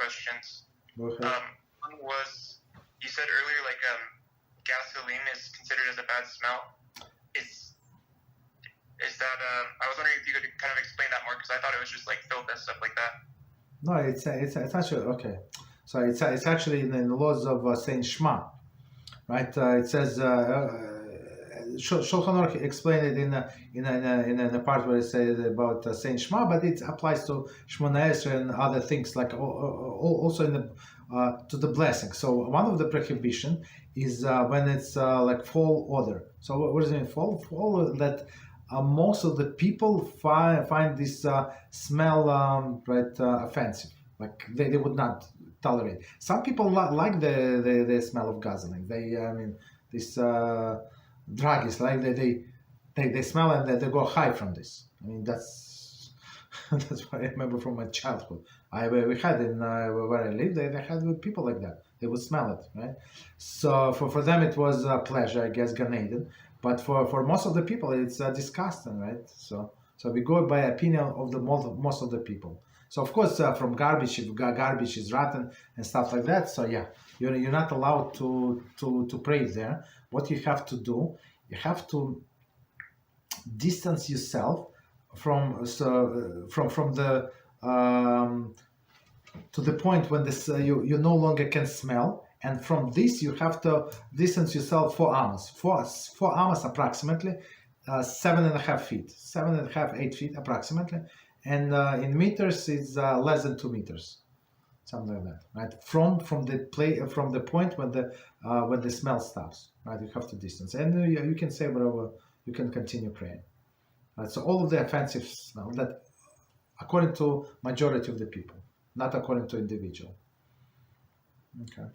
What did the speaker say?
questions. Okay. One was, you said earlier, like, gasoline is considered as a bad smell. Is that, I was wondering if you could kind of explain that more, because I thought it was just like filth and stuff like that. No, it's actually okay. So it's actually in the laws of saying Shema, right? It says Shulchan Aruch explained it in a part where it says about saying Shema, but it applies to Shemona Esrei and other things like also in the to the blessing. So one of the prohibition is when it's like fall odor. So what does it mean fall? Fall that most of the people find this smell offensive. Like they would not tolerate. Some people like the smell of gasoline. They this druggies like they smell and they go high from this. I mean that's that's what I remember from my childhood. We had in where I lived, they had people like that. They would smell it, right? So for them it was a pleasure, I guess, Gan Eden. But for most of the people, it's disgusting, right? So we go by opinion of the most of the people. So of course, from garbage, if garbage is rotten and stuff like that. So yeah, you're not allowed to pray there. What you have to do, you have to distance yourself from the to the point when this you no longer can smell. And from this, you have to distance yourself 4 amos. 4 amos approximately, 7.5 feet, 7.5, 8 feet approximately. And in meters, it's less than 2 meters, something like that, right? From the point when the smell stops, right? You have to distance, and you can say whatever. You can continue praying. Right? So all of the offensive smell that, according to majority of the people, not according to individual. Okay.